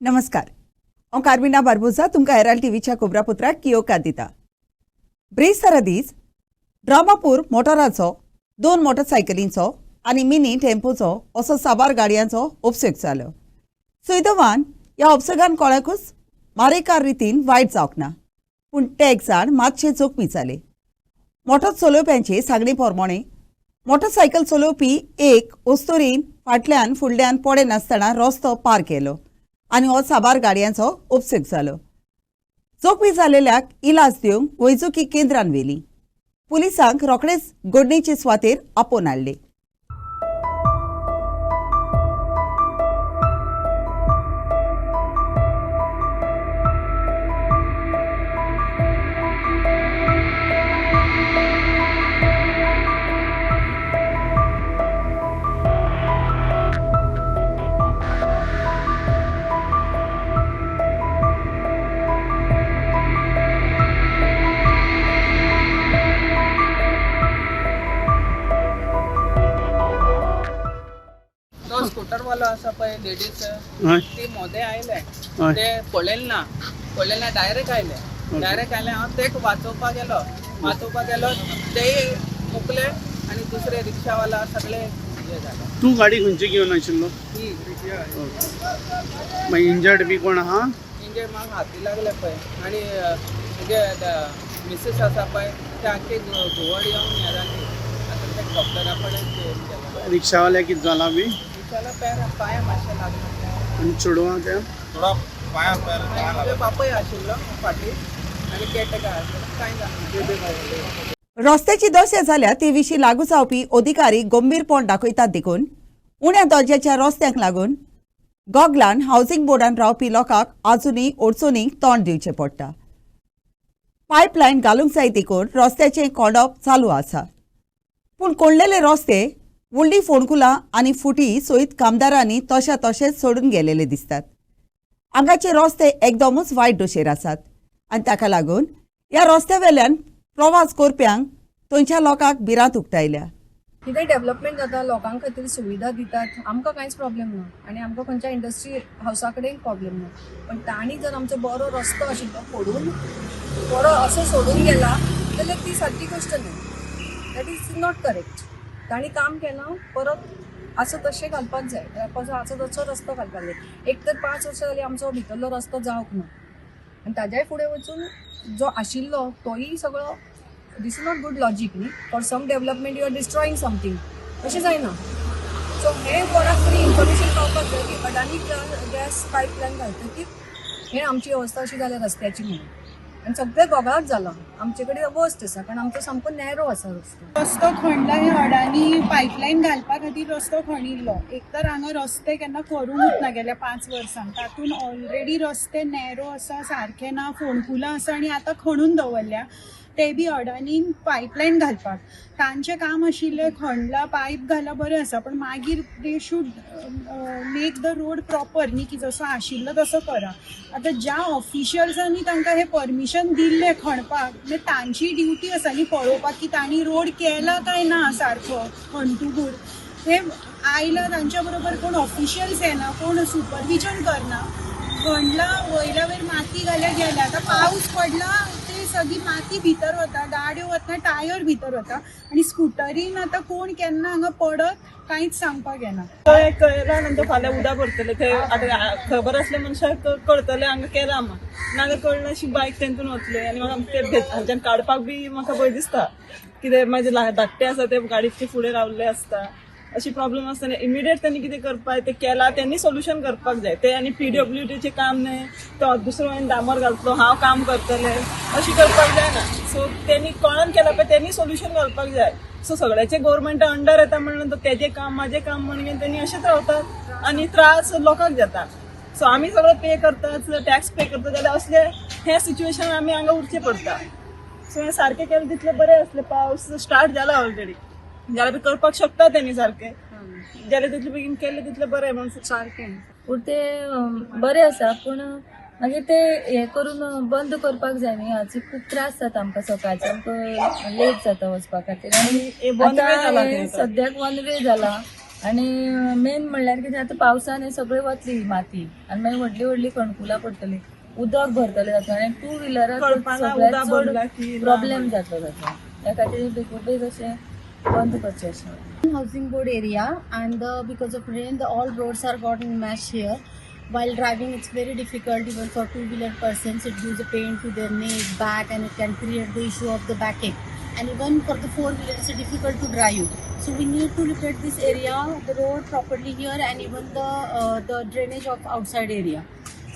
नमस्कार। हांव कार्मिना बार्बोजा तुमकां हेराल्ड टीव्हीच्या खबरापत्राक येवकार दिता। ब्रेस्तार दीस ड्रामापूर मोटाराचो 2 मोटरसायकलींचो आनी मिनी टेम्पोचो असो साबार गाडयांचो उपसग जालो। सुदैवान ह्या उपसगान कोणाकूच मारेकार रितीन वायट जावंक ना, पूण ते एक जाण मातशे जखमी जाले। मोटर चलोवप्यांचे सांगणे प्रमाणे मोटरसायकल चलोवपी एक वस्तुरीन फाटल्यान फुडल्यान पडे नासतना रस्तो पार केलो आनी हो साबार गाडयांचो उपसग जालो। जखमी जाल्ल्याक इलाज दिवंक वैजकी केंद्रान व्हेली। पुलिसांक रोखडेच घडणेचे सुवातेर आपोवन हाडले। तो स्कूटर वाला असा पळय लेडीज ती मोदे आयले ते पळयले ना डायरेक्ट आयले हांव तेक वाचोवपाक गेलो ते मुकले आनी दुसरे रिक्षावाला सगळे हे जाले। तू गाडी खंयची घेवन आशिल्लो? मागीर इंजर्ड बी कोण आहा? इंजर्ड म्हाका हाती लागले पळय आनी म्हणजे मिसेस आसा पळय ते आख्खे घुवड येवन हे जाली। आतां ते डॉक्टरा कडेन घेवन गेला। रिक्षावाल्या कितें जालां बी? रिक्षाला पांय मातशे लागले आनी चेडवां त्या थोड़ा पाया पैर म्हणजे बापूय आशिल्लो फाटी आनी केटेकार आशिल्लो कांय जालें। रस्त्याची दशा जाल्या ते विशीं लागू जावपी अधिकारी गंभीरपण दाखयतात देखून उण्या दर्ज्याच्या रस्त्यांक लागून गॉगलान हावसिंग बोर्डान रावपी लोकांक आजुनूय अडचणींक तोंड दिवचें पडटा। पायपलायन घालूंक जाय देखून रस्त्याचें खोडप चालू आसा, पूण कोणलेले रस्ते व्हडली फोंडकुलां आनी फुटी सयत कामदारांनी तशेंच सोडून गेलेले दिसतात। हांगाचे रस्ते एकदमूच वायट दशेर आसात आनी ताका लागून ह्या रस्त्यावेल्यान प्रवास करप्यांक थंयच्या लोकांक भिरांत उक्तायल्या। कितें डेव्हलपमेंट जाता लोकां खातीर सुविधा दितात आमकां कांयच प्रॉब्लेम ना आनी आमकां खंयच्या इंडस्ट्री हावसा कडेन प्रॉब्लेम ना, पण तांणी जर आमचो बरो रस्तो आशिल्लो फोडून बरो असो सोडून गेला जाल्यार ती सारकी गोश्ट न्हय। That is not correct. तांणी काम केलां परत असो तशें घालपाक जाय, असो तसो रस्तो घालपाक जाय। एक तर 5 वर्सां जालीं आमचो भितरलो रस्तो जावंक ना आनी ताज्याय फुडें वचून जो आशिल्लो तोय सगळो this is not good logic न्ही। For some development you are destroying something अशें जायना। सो हे कोणाक तरी इन्फॉर्मेशन पावपाक जाय की अडानी गॅस पायपलायन घालतकीर हें आमची अवस्था अशी जाल्या रस्त्याची म्हणून आनी सगळें गोगाळाक जाला। आमचे कडेन वस्ट आसा कारण आमचो सामको नॅरो आसा रस्तो खणला हे अडानी पायपलायन घालपा खातीर रस्तो खणिल्लो। एक तर हांगा रस्ते केन्ना करूंकूच ना गेल्या 5 वर्सांक। तातूंत ऑलरेडी रस्ते नॅरो आसा, सारखे ना, फोंडकुलां आसा आनी आतां खणून दवरल्या ते बी अडानीन पायपलायन घालपाक। तांचें काम आशिल्लें खणला पायप घाला बरें आसा, पण मागीर they should make the road proper न्ही, की जसो आशिल्लो तसो करा। आतां ज्या ऑफिशियल्सांनी तांकां हे परमिशन दिल्लें खणपाक म्हणजे तांची ड्युटी आसा न्ही पळोवपाक की तांणी रोड केला काय ना सारको खणतकूर। हे आयला तांच्या बरोबर कोण ऑफिशियल्स येना, कोण सुपरविजन करना। खणला वयल्या वयर माती घाल्या गेल्या, आतां पावस पडला ते सगळी माती भितर वता, गाड्यो वतना टायर भितर वता आनी स्कुटरीन आतां कोण केन्ना हांगा पडत कांयच सांगपाक येना। तो एक कळला नंतर फाल्यां उदक भरतले थंय आतां खबर आसल्या मनशाक कळटलें हांगा केलां म्हणून, नाजाल्यार कळना अशी बायक तेंतून वतली आनी म्हाका ते हांच्यान काडपाक बी म्हाका भंय दिसता कितें म्हाजे धाकटे आसा ते गाडीचे फुडें रावल्ले आसता अशी प्रॉब्लेम आसतना इमिडिएट त्यांनी कितें करपाक ते केला त्यांनी सोल्युशन करपाक जाय ते आनी PWDचें काम न्हय तो दुसरो हांवें डांबर घालतलो हांव काम करतलें अशी करपाक जायना। सो त्यांनी कोणान केला पळय त्यांनी सोल्युशन घालपाक जाय। सो सगळ्याचे गव्हर्मेंटा अंडर येता म्हणून तेजें काम म्हाजें काम म्हणून त्यांनी अशेंच रावतात आनी त्रास लोकांक जाता। सो आमी सगळो पे करतात, टॅक्स पे करतात जाल्यार असले हे सिच्युएशन आमी हांगा उरचें पडटा। सो हें सारकें केलें तितलें बरें आसलें। पावस स्टार्ट जाला ऑलरेडी जाल्यार करपाक शकता त्यांनी सारकें, जाल्यार तितलें बेगीन केलें तितलें बरें म्हणून सारकें। पूण ते बरें आसा, पूण मागीर ते हे करून बंद करपाक जाय न्ही। हाचे खूब त्रास जाता आमकां सकाळचे, आमकां लेट जाता वचपा खातीर आनी one way जाला आतां ते सद्याक 1 वे जाला आणि मेन म्हणल्यार कितें आतां पावसान हें सगळें वतली ही माती आनी मागीर व्हडली व्हडली कणकुलां पडटली, उदक भरतलें जातलें आनी टू व्हिलराक कळपाना उदक भरला की ना प्रॉब्लेम जातलो ताचो. त्या खातीर बेगोबेग अशें बंद करचें अशें. housing board area, and because of rain all roads are gotten mashed here. While driving it's very difficult even for two-wheeler persons. It gives a pain to their neck, back, and it can create the issue of the backache. And even for the four-wheeler it's difficult to drive. So we need to look at this area, the road properly here, and even the drainage of outside area.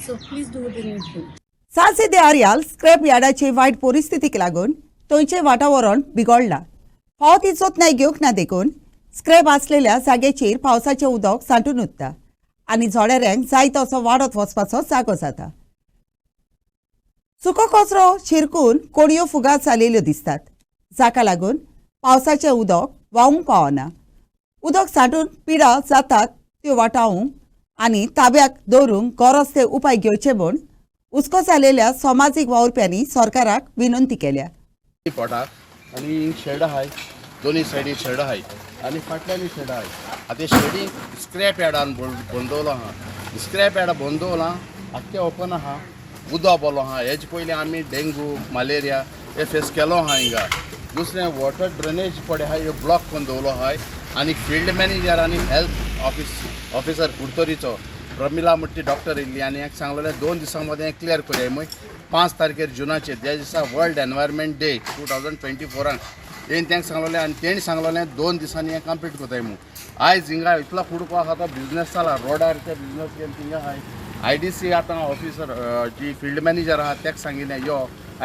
So please do the needful. Salcete आर्याल scrap यार्डाचे वायट परिस्थितीक लागून थंयचें वातावरण बिगडलां. फावो ती जोतनाय घेवंक ना देखून स्क्रॅप आसलेल्या जाग्याचेर पावसाचें उदक सांठून उरता आनी झोडेऱ्यांक जाय तसो वाडत वचपाचो जागो जाता. सुको कचरो शिरकून कोणयो फुगात जालेल्यो दिसतात, जाका लागून पावसाचें उदक व्हांवूंक पावना. उदक सांठून पिडा जातात त्यो वाटावूंक आनी ताब्याक दवरूंक गरज ते उपाय घेवचे म्हूण हुस्को जालेल्या समाजीक वावुरप्यांनी सरकाराक विनंती केल्या. पोटाक आनी हिंग शेड आहाय, दोनी सायडीक शेड आहाय आनी फाटल्यानूय शेड आहाय. आतां शेडीक स्क्रॅप यार्डान बंदवलो आहा. स्क्रॅप यार्ड बंदवलां, आख्खें ओपन आहा, उदक बोलो आहा. हेजे पयलीं आमी डेंगू, मलेरिया हे फेस केलो आहा हिंगा. दुसरें वॉटर ड्रेनेज पडे आहाय ह्यो ब्लॉक करून दवरलो आहाय. आनी फील्ड मॅनेजर आनी हेल्थ ऑफिसर कुडतोरीचो प्रमिला म्हणटी डॉक्टर येयल्ली आनी हांवें सांगलेलें 2 दिसां मदें क्लियर करया. म्हूण 5 तारखेर जुनाचेर त्या दिसा वर्ल्ड एनवायरमेंट डे 2024 तेणी तांकां सांगलेलें आनी तेणी सांगलेलें 2 दिसांनी हें कंप्लीट करताय म्हूण. आयज हिंगा इतलो कुडको आहा तो बिजनेस जाला, रोडार ते बिजनेस केले थिंगा आहाय. IDC आतां ऑफिसर जी फील्ड मॅनेजर आहा ताका सांगिल्लें यो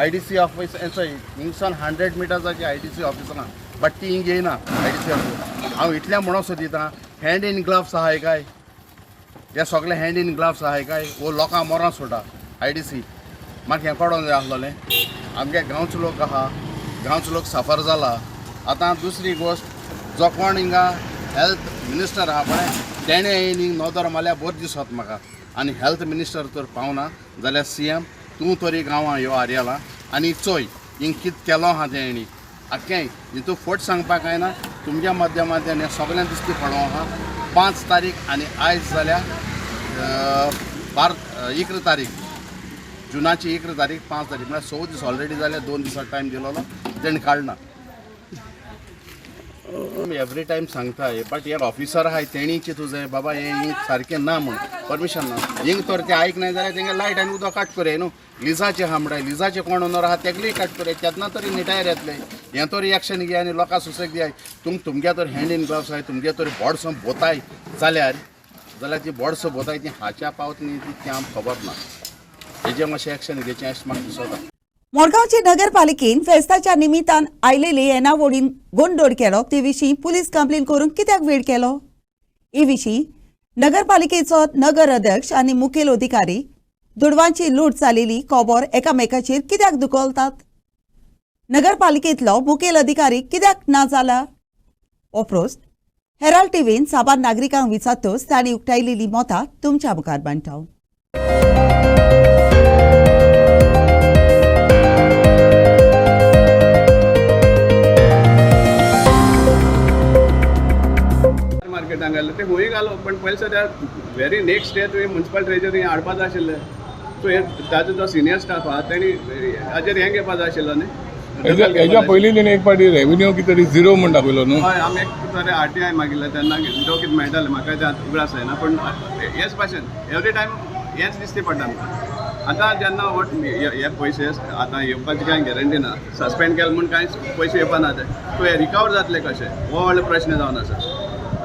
IDC ऑफिस हिंगसान 100 मिटर्साची IDC ऑफिस आहा, बट ती हिंग येयना IDC ऑफिस. हांव इतलें म्हणून सोदितां, हँड इन ग्लव्स आहाय काय, हे सगळे हँड इन ग्लव्स आहाय काय, वो लोकां मरों सोडा IDC. म्हाका हें कळोंक जाय आसलें. आमगे गांवचो लोक आहा, गांवचो लोक सफर जाला. आतां दुसरी गोश्ट जो कोण हिंगा हेल्थ मिनिस्टर आहा पळय तेणें येयन हिंग नोदर मारल्यार बरो दिसत म्हाका. आनी हेल्थ मिनिस्टर तर पावना जाल्यार CM तूं तरी गांवां यो आर्याला आनी चोय हिंग कितें केलो आहा तेणी आख्खें. हितून फट सांगपाक कांय ना, तुमच्या माध्यमांतल्यान हें सगळ्यांक दिश्टी पडो आहा. 5 तारीख आनी आयज जाल्यार 11 तारीख जुनाची 11 तारीख 5 तारीख म्हळ्यार 6 दीस ऑलरेडी जाले. 2 दिसा टायम दिलोलो तेणी काडना. एवरी टायम सांगता बट हे ऑफिसर आहाय तेणी चिंतू जाय बाबा हें हिंग सारकें ना म्हूण परमिशन ना. हिंग तर ते आयकनाय जाल्यार तेंगे लायट आनी उदक काट करे न्हू. लिजाचे आहा म्हणटाय, लिजाचे कोण ओनर आहा तेगलेय काट करे, तेन्ना तरी निटायर येतले. हें तरी एक्शन घे आनी लोकांक सुसेग दियाय. तुमगे तर हँड इन ग्लव्स आहाय, तुमगे तरी बोडसो बोताय जाल्यार ती बोडसो बोताय ती हाच्या पावत न्ही ती आमकां खबर ना. हेजें मातशें एक्शन घेवचें अशें म्हाका दिसता. मडगांवचे नगरपालिकेन फेस्ताच्या निमित्तान आयलेले येणावळीन गोंडोड केलो ते विशीं पुलीस कंप्लेन करून कित्याक वेळ केलो? हे विशीं नगरपालिकेचो नगर अध्यक्ष आनी मुखेल अधिकारी दुडवांची लूट जालेली खबर एकामेकाचेर कित्याक दुखोलतात? नगरपालिकेंतलो मुखेल अधिकारी कित्याक ना जाला? हो प्रस्न हेराल्ड टीव्हीन साबार नागरिकांक विचारतच तांणी उक्तायलेली मतां तुमच्या मुखार मांडटात. मार्केटान घाले ते खंय घालो पण पयलीं सद्या व्हेरी नेक्स्ट डे तुवें म्युन्सिपल ट्रेजरी हाडपा जाय आशिल्लें. सो हे ताजो जो सिनियर स्टाफ आहा तेणी हाजेर हें घेवपा जाय आशिल्लो न्ही. हेच्या पयलीं तेणी एक फावटी रेव्हेन्यू कितें तरी 0 म्हूण दाखयलो न्हू. हय आमी एक तरे RTI मागिल्ले तेन्ना झिरो कितें मेळटालें म्हाका तें उगडास जायना. पण हेच भाशेन एवरी टायम हेंच दिसती पडटा आमकां. आतां जेन्ना हे पयशे आतां येवपाची कांय गॅरंटी ना. सस्पेंड केले म्हूण कांयच पयशे येवपा ना ते. सो हे रिकवर जातले कशे हो व्हडलो प्रश्न जावन आसा.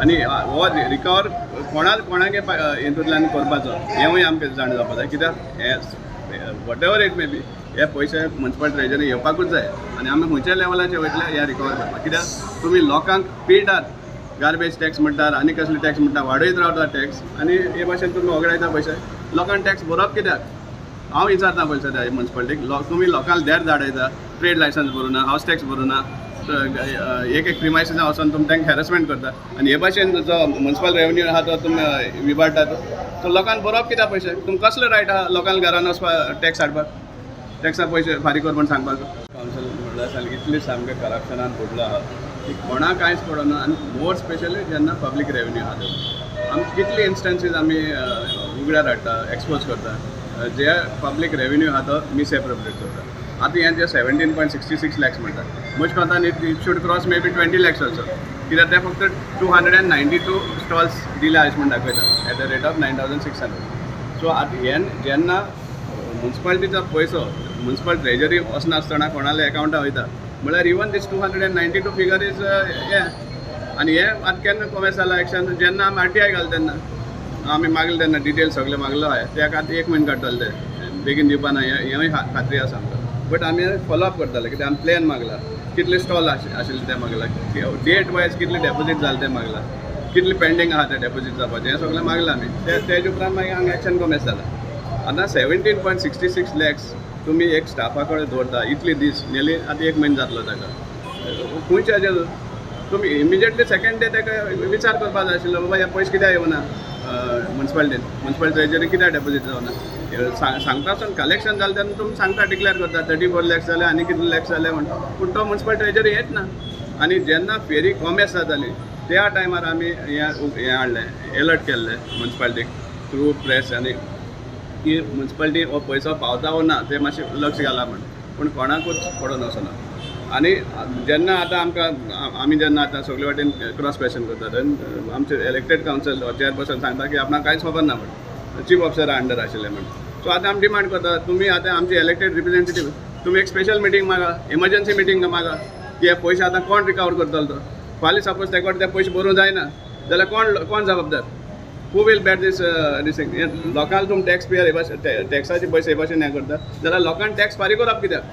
आनी हो रिकवर कोणागे हितूंतल्यान करपाचो हेंवूय आमकां जाण जावपा जाय. कित्याक हे what ever it may be हे पयशे म्युन्सिपल ट्रेजरी येवपाकूच जाय. आनी आमी खंयच्या लेवलाचेर वयतले हे रिकवर करपाक. कित्याक तुमी लोकांक पिळटात, गार्बेज टॅक्स म्हणटात आनी कसले टॅक्स म्हणटा वाडयत रावता टॅक्स आनी हे भाशेन तुमी वगडायता पयशे. लोकांक टॅक्स भरप कित्याक? हांव विचारता पयलीं सद्या म्युन्सिपालिटीक तुमी लोकांक देर धाडयता, ट्रेड लायसन्स भरूना, हावस टॅक्स भरूना, एक प्रिमायसिसां वचून तुमी तांकां हॅरसमेंट करता आनी हे भाशेन जो म्युन्सिपल रेव्हेन्यू आहा तो तुमी विबाडटात. सो लोकांक भरप कित्याक पयशे? तुमकां कसलो रायट आहा लोकांक घरान वचपाक टॅक्स हाडपाक, टॅक्सा पयशे फारीक कर म्हूण सांगपाक? कावन्सील म्हणल्यार सारकें इतलें सामकें करप्शनान बुडलो आहा. की कोणाक कांयच पडना आनी मोर स्पेशली जेन्ना पब्लीक रेवेन्यू आहा आमी कितले इन्स्टन्सीस आमी उगड्यार हाडटा एक्सपोज करता जे पब्लीक रेवेन्यू आहा तो मिसएप्रोप्रिएट करता आतां हें जे 17.66 lakhs म्हणटा म्हज्या कोंतान it should cross may be 20 lakhs also कित्याक ते फक्त 292 स्टॉल्स दिल्या अशें म्हण दाखयता at the rate of 9,600 so आतां हें जेन्ना म्युन्सिपालिटीचो पयसो म्युन्सिपल ट्रेजरी वचनासतना कोणाल्या एकावंटां वयता म्हळ्यार इवन दीस 292 फिगर इज हें आनी हें आतां केन्ना कॉमेर्स जाला एक्शन जेन्ना आमी RTI घाल तेन्ना आमी मागले तेन्ना डिटेल सगळे मागलो हाय त्या खातीर 1 म्हयनो काडटले ते बेगीन दिवपा ना हेंय खात्री आसा आमकां बट आमी फॉलोअप करताले कित्याक आमी प्लॅन मागला कितले स्टॉल आशिल्ले ते मागला डेट वायज कितले डेपोजीट जाले ते मागला कितले पेंडींग आहा ते डेपोजीट जावपाचें हें सगळें मागलां आमी तेज उपरांत मागीर हांगा एक्शन कॉमेर्स जाला आतां 17.66 lakhs तुमी एक स्टाफा कडेन दवरता इतले दीस नेली आतां 1 म्हयनो जातलो ताका खंयचे हाजेर तुमी इमिजिएटली सेकेंड डे ताका विचार करपाक जाय आशिल्लो बाबा हे पयशे कित्याक येवना म्युन्सिपल ट्रेजरी कित्याक डेपोजीट जावना सांगतासून कलेक्शन जालें तेन्ना तुमी सांगता डिक्लेअर करता 34 lakhs जाले आनी कितले लॅक्स जाले म्हणटा पूण तो म्युन्सिपल ट्रेजरी येत ना आनी जेन्ना फेरी कॉमेर्स जाताली त्या टायमार आमी हें हाडलें अलर्ट केल्लें म्युन्सिपालिटीक थ्रू प्रेस आनी की म्युन्सिपालिटी हो पयसो पावता वो ना ते मातशें लक्ष घाला म्हण पूण कोणाकूच पडून वचना आनी जेन्ना आतां आमकां आमी जेन्ना आतां सगळे वाटेन क्रॉस क्वेश्चन करता तेन्ना आमचे इलेक्टेड कावन्सिल चेअरपर्सन सांगता की आपणाक कांयच खबर ना म्हण चीफ ऑफिसरा अंडर आशिल्ले म्हण सो आतां आमी डिमांड करता तुमी आतां आमचे इलेक्टेड रिप्रेझेंटेटीव तुमी एक स्पेशल मिटींग मागा इमर्जन्सी मिटींग मागा की हे पयशे आतां कोण रिकवर करतलो तो फाल्यां सपोज तेका ते पयशे भरूं जायना जाल्यार कोण जबाबदार हू वील बॅर दीस लोकांक तुमी टॅक्स पेयर टॅक्साचे पयशे हे भाशेन हें करता जाल्यार लोकांक टॅक्स फारीक करप कित्याक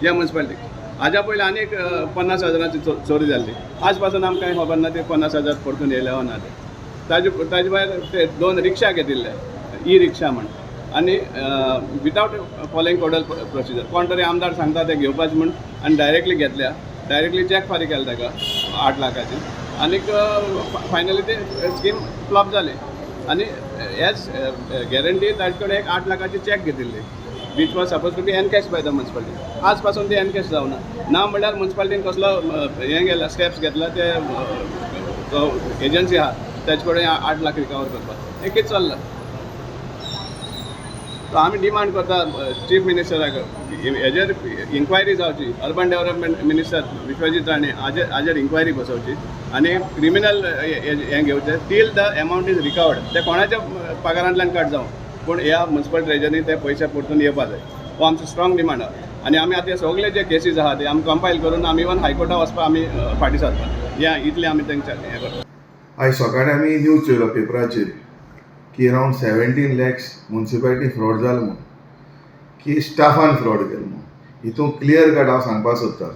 ह्या म्युन्सिपालिटीक हाज्या पयलीं आनी एक 50,000ची चोरी जाल्ली आज पासून आमकां कांय खबर ना ते 50,000 परतून येयले वा ना ते ताजे भायर ते 2 रिक्षा घेतिल्ले ई रिक्षा म्हण आनी विथावट फॉलोइंग कोडल प्रोसिजर कोण तरी आमदार सांगता ते घेवपाचें म्हण आनी डायरेक्टली चॅक फारीक केला ताका 8 लाखाची आनीक फायनली ते स्कीम फ्लॉप जाली आनी हेच गॅरंटी ताजे कडेन एक 8 लाखाची चॅक घेतिल्ली which was supposed to be encashed by the municipality. आज पासून ते एनकॅश जावना ना म्हणल्यार म्युन्सिपालिटीन कसलो हें गेला स्टेप्स घेतला ते एजन्सी आहा तेजे कडेन 8 लाख रिकवर करपाक हें कितें चल्लां सो आमी डिमांड करता चीफ मिनिस्टराक हेजेर इन्क्वायरी जावची urban development minister Vishwajit Rane हाजेर इन्क्वायरी बसोवची आनी क्रिमिनल हें घेवचें till the amount is recovered ते कोणाच्या पगारांतल्यान कट जावं पूण ह्या म्युन्सिपल ट्रेजरीन ते पयशे परतून येवपा जाय हो आमचो स्ट्रॉंग डिमांड आहा आनी आमी आतां सगळे जे केसीस आहा ते आमी कंपायल करून आमी इवन हायकोर्टाक वचपाक आमी फाटीं सरता या इतलें आमी तांच्या हें करता आयज सकाळीं आमी न्यूज चोयलो पेपराचेर की अरावंड 17 lakhs म्युन्सिपालिटी फ्रॉड जालो म्हूण की स्टाफान फ्रॉड केलो म्हूण हितून क्लियर कट हांव सांगपाक सोदतां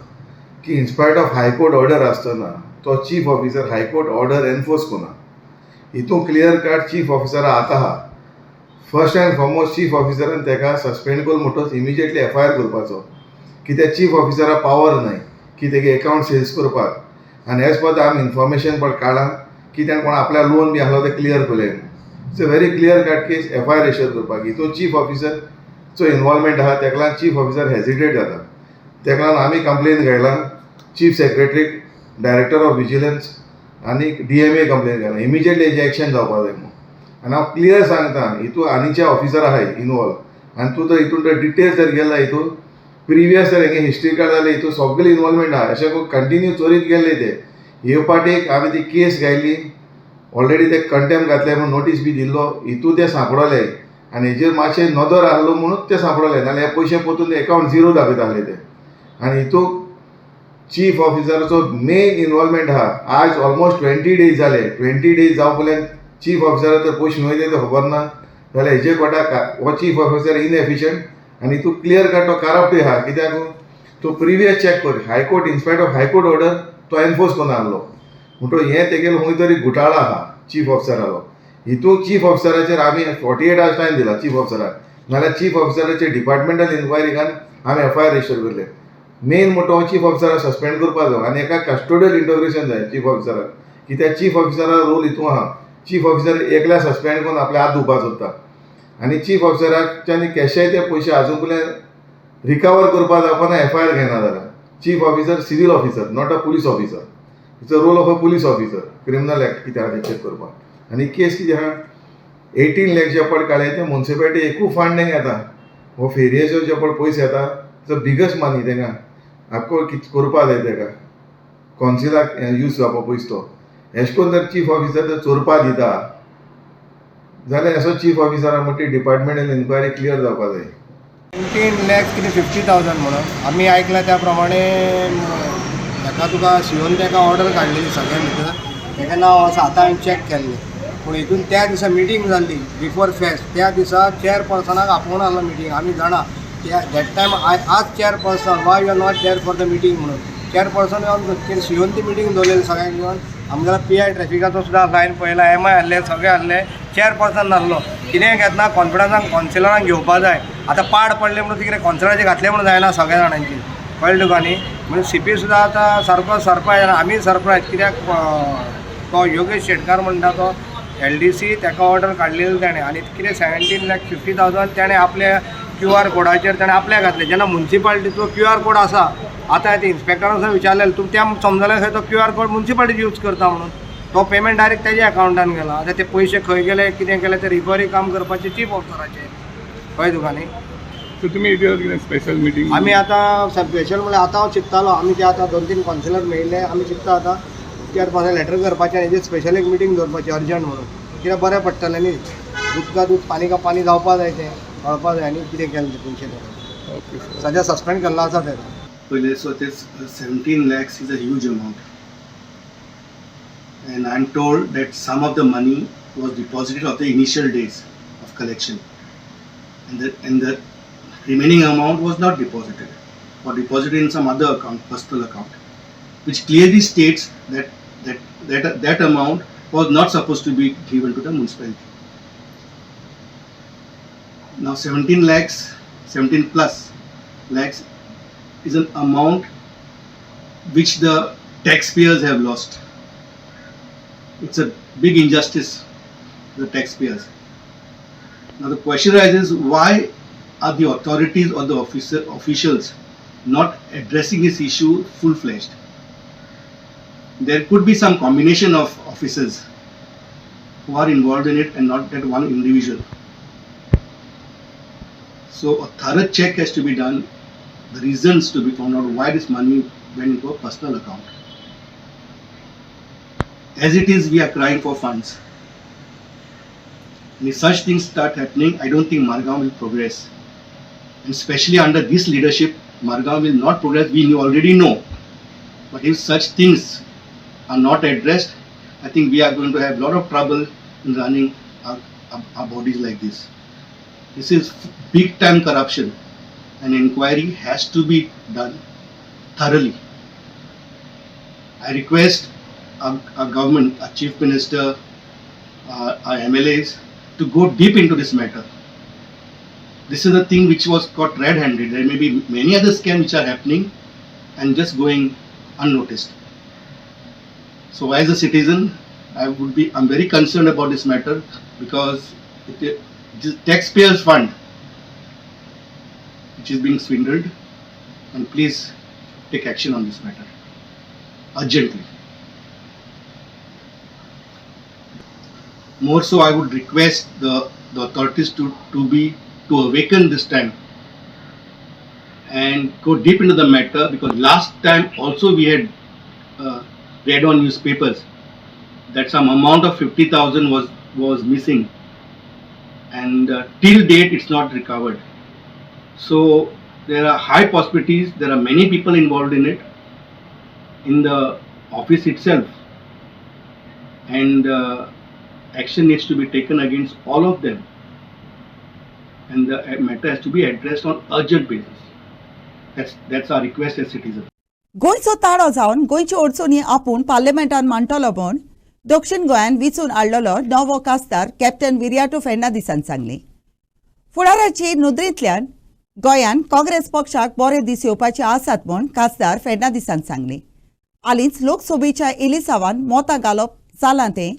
की इन्स्पायट ऑफ हायकोर्ट ऑर्डर आसतना तो chief officer high court order enforce करना हितून क्लियर कट चीफ ऑफिसरा आतां आहा फर्स्ट एंड फॉरमोस्ट चीफ ऑफिसरान ताका सस्पेंड करून म्हणटच इमिजिएटली FIR करपाचो कित्याक चीफ ऑफिसरा पावर नाय की तेगे अकाउंट सेल्स करपाक आनी हेच पद आमी इन्फॉर्मेशन पण काढला की तेणें कोण आपल्या लोन बी आसलो ते क्लियर केलें it's a very clear cut case FIR issue करपाक हितून चीफ ऑफिसरचो इन्वॉल्वमेंट आहा तेका लागून चीफ ऑफिसर हेजिटेट जाता तेका लागून आमी कंप्लेन घायला चीफ सेक्रेटरीक डायरेक्टर ऑफ विजिलन्स आनी DMA कंप्लेन घायला इमिजिएटली हेजें एक्शन जावपाक जाय म्हणून आनी हांव क्लियर सांगता हितून आनीचे ऑफिसर आहाय इनवॉल्व आनी तूं तर हितून तर डिटेल्स जर गेला हितून प्रिवियस जर हें हिस्ट्री कार्ड जालें हितून सगळे इन्वॉल्वमेंट आहा अशें करून कंटिन्यू चोरीत गेल्ले ते हे पाटेक आमी ती केस घायली ऑलरेडी ते कंटेम्प घातले म्हणून नोटीस बी दिल्लो हितून ते सांपडले आनी हेजेर मातशें नदर आहलो म्हणून ते सांपडले नाल्यार हे पयशे परतून अकाउंट झिरो दाखयताले ते आनी हितून चीफ ऑफिसराचो मेन इन्वॉल्वमेंट आहा आज ऑलमोस्ट 20 days जाले 20 days जावं पर्यंत चीफ ऑफिसरा तर पयशे खंय ते खबर ना जाल्यार हेजे कोटाक हो चीफ ऑफिसर इनएफिशियंट आनी तूं क्लियर कट तो करप्ट आहा कित्याक तूं प्रिवियस चॅक कर हायकोर्ट इन्स्पायट ऑफ हायकोर्ट ऑर्डर तो एनफोर्स करना आहलो म्हणटो हें तेगेलो खंय तरी घोटाळो आहा चीफ ऑफिसरालो हितून चीफ ऑफिसराचेर आमी 48 hours टायम दिला चीफ ऑफिसराक नाल्यार चीफ ऑफिसराचेर डिपार्टमेंटल इन्क्वायरी घालून आमी FIR रजिस्टर करले मेन म्हणटो चीफ ऑफिसराक सस्पेंड करपाक जाय आनी एका कस्टोडियल इंटोग्रेशन जाय चीफ ऑफिसराक कित्याक चीफ ऑफिसरा रोल हितून आहा चीफ ऑफिसर एकल्या सस्पेंड करून आपले हात धुवपाक सोदता आनी चीफ ऑफिसराच्यानी कॅशाय ते पयशे आजून पर्यंत रिकवर करपाक जावपाना FIR घेना जाल्यार chief officer civil officer not a police officer it's a role of a police officer criminal act कितें आहा तें चॅक करपाक आनी केस कितें आहा 18 लाख जे पड काडले ते म्युन्सिपालिटी एकू फंड तांकां येता हो फेरयेचो जे पड पयशे येता इट्स अ बिगस्ट मनी तांकां आख्खो कितें करपा जाय ताका कॉन्सिलाक यूज जावपा पयस तो अशें करून जर चीफ ऑफिसर जर चोरपा दिता जाल्यार असो चीफ ऑफिसरा म्हणटी डिपार्टमेंटल इन्क्वायरी क्लियर जावपा जाय 17 lakhs कितें 50,000 म्हणून आमी आयकलां त्या प्रमाणे ताका तुका शिवोन ताका ऑर्डर काडलेली सगळ्या भितर ताका नांव आसा आतां हांवें चॅक केल्लें पूण हितून त्या दिसा मिटींग जाल्ली बिफोर फेस्ट त्या दिसा चेअरपर्सनाक आपोवन आसलो मिटींग आमी जाणा दॅट टायम आज chairperson why you are not there for the meeting म्हणून चेअरपर्सन येवन शिवोन ती मिटींग दवरलेली सगळ्यांक घेवन आमगेलो PI ट्रॅफिकाचो सुद्दां लायन पळयला MI आहले सगळे आहले चेअरपर्सन नासलो कितेंय घेतना कॉन्फिडन्सान कॉन्सिलरांक घेवपा जाय आतां पाड पडले म्हणून कितें कॉन्सिलराचे घातले म्हणून जायना सगळ्या जाणांची कळ्ळें तुका न्ही म्हणून CP सुद्दां आतां सारको सरप्रायज आमी सरप्रायज कित्याक तो योगेश शेटकार म्हणटा तो LDC ताका ऑर्डर काडलेली ताणें आनी कितें 17,50,000 ताणें आपल्या QR कोडाचेर ताणें आपल्या घातले जेन्ना म्युन्सिपालिटीचो QR कोड आसा आतां ते इन्स्पेक्टरान सुद्दां विचारलेलें तुमी त्या समजलें खंय तो QR कोड म्युन्सिपालिटी यूज करता म्हणून तो पेमेंट डायरेक्ट तेज्या अकावंटान गेला आतां ते पयशे खंय गेले कितें केलें ते रिकवरी काम करपाचें चीफ ऑफिसराचें कळ्ळें तुका न्ही सो तुमी इट कितें स्पेशल मिटींग आमी आतां स्पेशल म्हणल्यार आतां हांव चिंत्तालो आमी ते आतां 2-3 कॉन्सिलर मेळिल्ले आमी चिंत्ता आतां चेअरपर्सन लेटर करपाचें आनी हेजेर स्पेशल एक मिटींग दवरपाची अर्जंट म्हणून कित्याक बरें पडटलें न्ही दूध का दूध पानी का पानी जावपा जाय तें कळपा जाय आनी कितें केलें तें पयशे ते सद्या सस्पेंड केल्लो आसा तेका पहिले so this 17 lakhs is a huge amount and I'm told that some of the money was deposited of the initial days of collection and the remaining amount was not deposited or deposited in some other account, personal account, which clearly states that amount was not supposed to be given to the municipality. Now 17 plus lakhs is an amount which the taxpayers have lost. It's a big injustice to the taxpayers. Now the question arises, why are the authorities or the officials not addressing this issue full-fledged? There could be some combination of officers who are involved in it and not that one individual. So a thorough check has to be done, the reasons to be found out why this money went into a personal account. As it is, we are crying for funds. And if such things start happening, I don't think Margao will progress. And especially under this leadership, Margao will not progress, we already know. But if such things are not addressed, I think we are going to have a lot of trouble in running our bodies like this. This is big time corruption. An inquiry has to be done thoroughly. I request our government, our chief minister, our MLAs to go deep into this matter. This is a thing which was caught red-handed. There may be many other scams which are happening and just going unnoticed. So as a citizen, I'm very concerned about this matter because it is taxpayers' fund which is being swindled, and please take action on this matter urgently. More so, I would request the authorities to awaken this time and go deep into the matter, because last time also we had read on newspapers that some amount of 50,000 was missing, and till date it's not recovered. So there are high possibilities, there are many people involved in it, in the office itself, and action needs to be taken against all of them, and the matter has to be addressed on urgent basis. That's our request as citizens. गोंयचो ताळो जावन गोंयच्यो अडचणी आपूण पार्लिमेंटान मांडटलो म्हूण दक्षिण गोंयान विचून हाडलेलो नवो खासदार कॅप्टन विरियाटो फेर्नांदीसान सांगली. फुडाराची नदरेंतल्यान गोंयान काँग्रेस पक्षाक बरे दीस येवपाचे आसात म्हूण खासदार फेर्नांदीसान सांगली. हालींच लोकसभेच्या एलिसावान मतां घालप जालां तें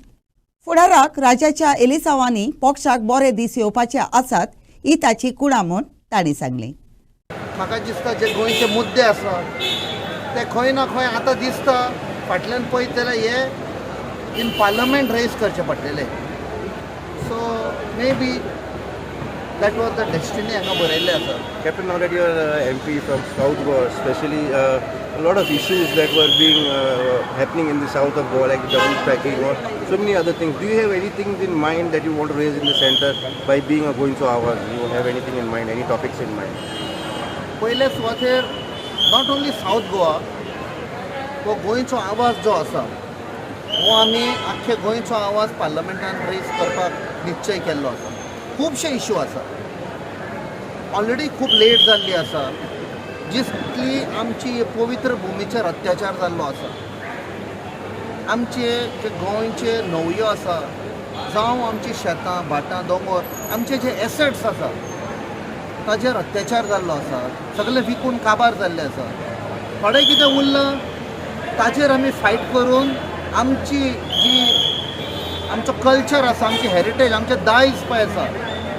फुडाराक राज्याच्या एलिसावांनी पक्षाक बरे दीस येवपाचे आसात ही ताची कुणा म्हूण तांणी सांगली. म्हाका दिसता जे गोंयचे मुद्दे आसात ते खंय ना खंय आतां दिसता फाटल्यान पळयत जाल्यार हे इन पार्लमेंट रेज करचे पडटले. So may be that was the destiny हांगा बरयल्लें आसा. Captain, now that you are MP from South Goa, especially a lot of issues that were being happening in the south of Goa, like double packing or so many other things. Do you have anything in mind that you want to raise in the center by being a going to Awaaz? Do you have anything in mind, any topics in mind? पयले सुवातेर not only south Goa, हो गोंयचो आवाज जो आसा हो आमी आख्खे गोंयचो आवाज पार्लमेंटान रेज करपाक निश्चय केल्लो आसा. खुबशे इश्यू आसा, ऑलरेडी खूब लेट जाल्ली आसा. जितली आमची पवित्र भुमीचेर अत्याचार जाल्लो आसा, आमचे जे गोंयचे न्हंयो आसा, जावं आमची शेतां भाटां दोंगर, आमचे जे एसेट्स आसा ताजेर अत्याचार जाल्लो आसा. सगळे विकून काबार जाल्ले आसा. थोडें कितें उरलां ताजेर आमी फायट करून आमची जी आमचो कल्चर आसा, आमची हेरिटेज, आमचें दायज पळय आसा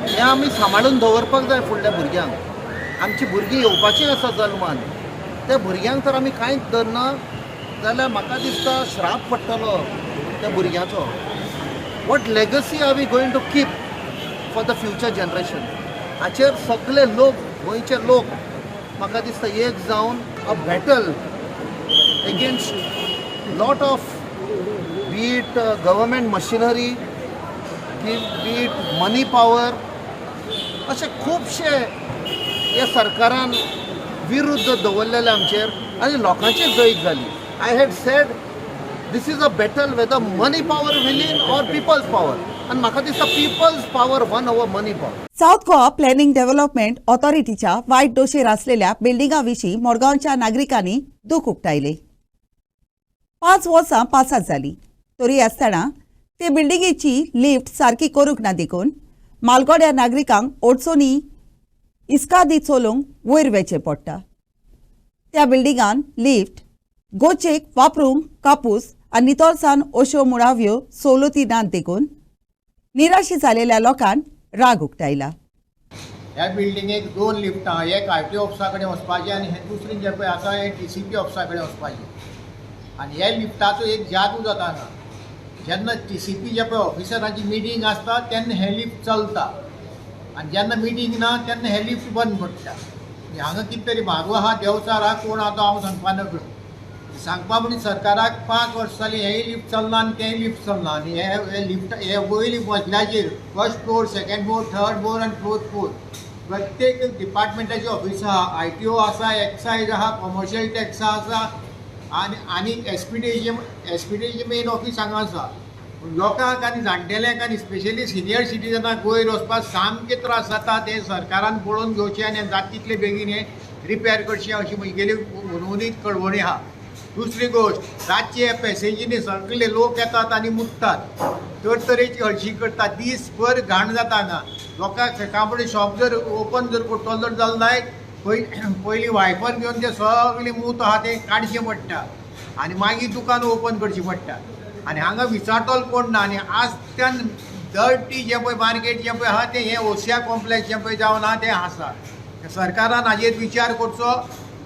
हें आमी सांबाळून दवरपाक जाय फुडल्या भुरग्यांक. आमची भुरगीं येवपाचीं आसा जल्मान, त्या भुरग्यांक तर आमी कांयच धरना जाल्यार म्हाका दिसता श्राप पडटलो त्या भुरग्याचो. What legacy are we going to keep for the future generation? हाचेर सगळे लोक, गोंयचे लोक म्हाका दिसता एक जावन a battle against lot of be it government machinery, be it money power, अशे खुबशे ह्या सरकारान विरुद्ध दवरलेले आमचेर आनी लोकांची जैत जाली. I had said this is a battle whether money power will win or people's power, आनी म्हाका दिसता people's power won over money power. South Goa planning development ऑथॉरिटीच्या वायट दोशेर आसलेल्या बिल्डिंगाविशीं मडगांवच्या नागरिकांनी दूख उक्तायलें. 5 वर्सां पासात जालीं तरी आसतना ते बिल्डिंगेची लिफ्ट सारकी करूंक ना देखून मालगोड्या नागरिकांक अडचणी इस्कादी चलोवंक वयर वचचें पडटा. त्या बिल्डिंगान लिफ्ट गोचेक वापरूंक कापूस आनी नितळसाण अश्यो मुळाव्यो सवलती नात देखून निराशी जालेल्या लोकांन राग उक्तायला. ह्या बिल्डिंगेक 2 लिफ्टां, एक ITO ऑफिसा कडेन वचपाचें आनी हे दुसरें जें पळय आसा हें TCP ऑफिसा कडेन वचपाचें. आनी ह्या लिफ्टाचो एक जादू जाता हांगा. जेन्ना TCP जे पळय ऑफिसरांची मिटींग आसता तेन्ना हें लिफ्ट चलता आनी जेन्ना मिटींग ना तेन्ना हें लिफ्ट बंद पडटा. हांगा कितें तरी भागो आहा देंवचार आहा, कोण आहा तो हांव सांगपा नकळो. सांगपा म्हणजे सरकाराक 5 वर्सां जालीं हेंय लिफ्ट चलना आनी तेंय लिफ्ट चलना. आनी हे लिफ्ट हे वयली मजल्याचेर first floor, second floor, third floor आनी फोर्थ फ्लोर प्रत्येक डिपार्टमेंटाची ऑफिसां आहा. ITO आसा, एक्सायज आहा, कमर्शियल टॅक्स आसा आनी एसपीडीची मेन ऑफिस हांगा आसा. लोकांक आनी जाणटेल्यांक आनी स्पेशली सिनियर सिटीजनाक वयर वचपाक सामके त्रास जाता. ते सरकारान पळोवन घेवचें आनी जाता तितले बेगीन हें रिपेर करचें अशी म्हगेली उर्वरीत कळवणी आहा. दुसरी गोश्ट, रातचे पॅसेजींनी सगळे लोक येतात आनी मुत्तात, तरेची हळशी करतात, दीसभर घाण जाता हांगा. लोकांक सकाळफुडें शॉप जर ओपन जर करतलो जाल्यार जायत पयलीं वायपर घेवन ते सगळें मूत आहा तें काडचें पडटा आनी मागीर दुकान ओपन करची पडटा. आनी हांगा विचारतलो कोण ना. आनी आजच्यान डर्टी जें पळय मार्केट जें पळय आहा तें हें ओसिया कॉम्प्लेक्स जें पळय जावन आहा तें आसा. सरकारान हाजेर विचार करचो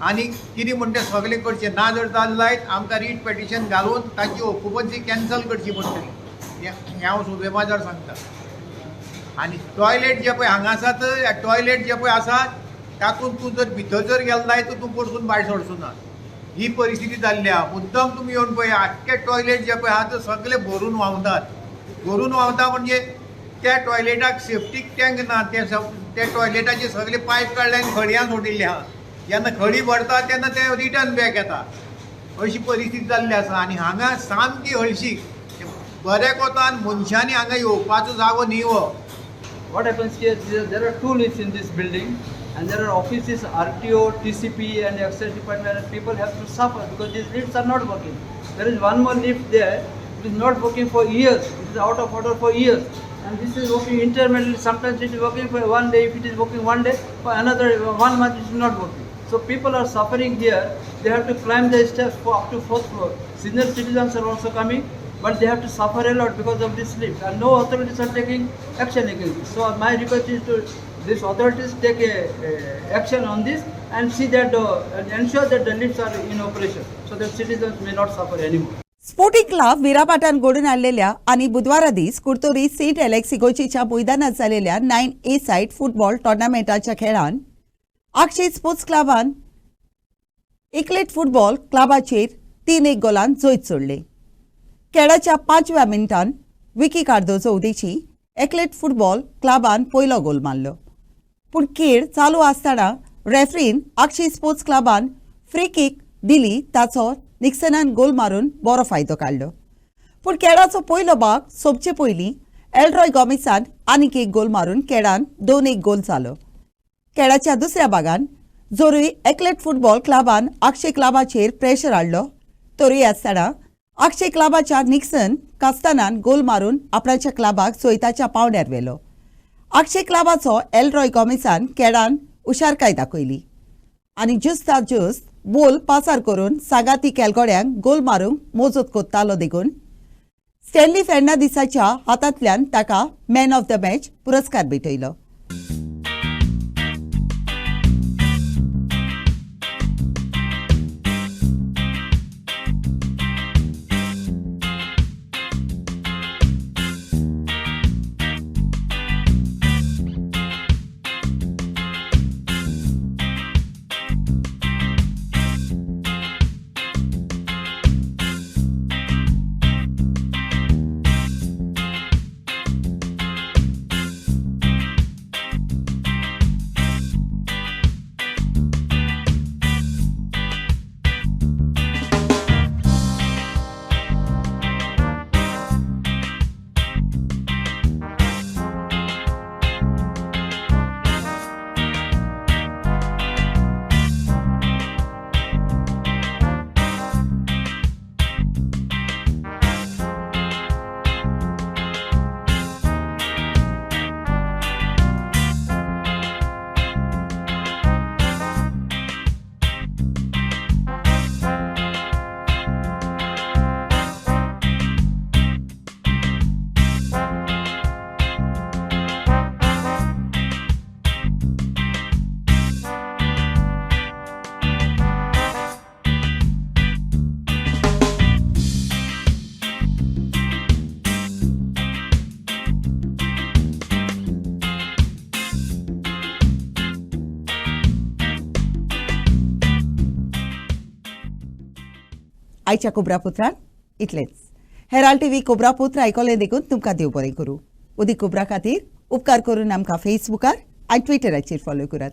आनी कितें म्हणटा तें सगळें करचें. ना जर जालें जायत आमकां रीट पेटिशन घालून ताची ऑक्युपन्सी कॅन्सल करची पडटली. हें हांव सुबेमाजार सांगता. आनी टॉयलेट जे पळय हांगा आसात, टॉयलेट जे पळय आसात तातूंत तूं जर भितर जर गेलो जायत तूं परतून भायर सरचो ना. ही परिस्थिती जाल्ली आहा. मुद्दम तुमी येवन पळय आख्खे टॉयलेट जे पळय आहा ते सगळे भरून व्हांवतात. भरून व्हांवता म्हणजे त्या टॉयलेटाक सेफ्टीक टँक ना. त्या टॉयलेटाचे सगळे पायप काडले आनी खडयां सोडिल्ले आहा. जेन्ना खडी भरता तेन्ना ते रिटर्न बॅक येता. अशी परिस्थिती जाल्ली आसा. आनी हांगा सामकी हळशीक बऱ्या कोतान मनशांनी हांगा येवपाचो जागो न्ही हो. What happens here, there are 2 lifts in this building and there are offices, RTO, TCP and Excise department, and people have to suffer because these lifts are not working. There is one more lift there, it is not working for years, it is out of order for years, and this is working intermittently. Sometimes it is working for one day, if it is working one day, for another 1 month it is not working. So people are suffering here. They have to climb the steps for up to 4th floor. Senior citizens are also coming, but they have to suffer a lot because of this lift, and no authorities are taking action against this. So my request is to these authorities take a action on this and see that and ensure that the lifts are in operation so that citizens may not suffer anymore. Sporting club विरापाटान घडून हाडलेल्या आणि बुधवारा दीस Curtorim Saint Alex इगोर्जीच्या मैदानात जालेल्या 9A side football टोर्नामेंटाच्या खेळान अक्षय sports क्लबान एकलेट football क्लबाचेर 3-1 Golan Jait सोडले. खेळाच्या 5व्या मिनटान विकी कार्दोजो उदेची एकलेट फुटबॉल क्लबान पयलो गोल मारलो. पूण खेळ चालू आसतना रेफ्रीन अक्षय स्पोर्ट्स क्लबान फ्री किक दिली ताचो निक्सनान गोल मारून बरो फायदो काडलो. पूण खेळाचो पयलो भाग सोंपचे पयलीं एल्रॉय गॉमेसान आनीक एक गोल मारून खेळान 2-1 गोल जालो. खेळाच्या दुसऱ्या भागान जोरूय एकलेट फुटबॉल क्लबान अक्षय क्लबाचेर प्रेशर हाडलो. तरी आसतना अक्षय क्लबाच्या निक्सन कास्तानान गोल मारून आपणाच्या क्लबाक जैताच्या पावंड्यार व्हेलो. अक्षय क्लबाचो एल्रॉय गॉमेसान खेळान हुशारकाय दाखयली आनी ज्युस्ता ज्युस्त बॉल पासार करून सांगाती केलगड्यांक गोल मारूंक मोजत कोत्तालो देखून स्टॅनली फेर्नांडिसाच्या हातांतल्यान ताका मॅन ऑफ द मॅच पुरस्कार भेटयलो. आयच्या कोबरापुत्रान इतलेंच. हेराल्ड टीव्ही कोबरापुत्र आयकलें देखून तुमकां देव बरें करूं. उदी कोबरा खातीर उपकार करून आमकां फेसबुकार आनी ट्विटराचेर फॉलो करात.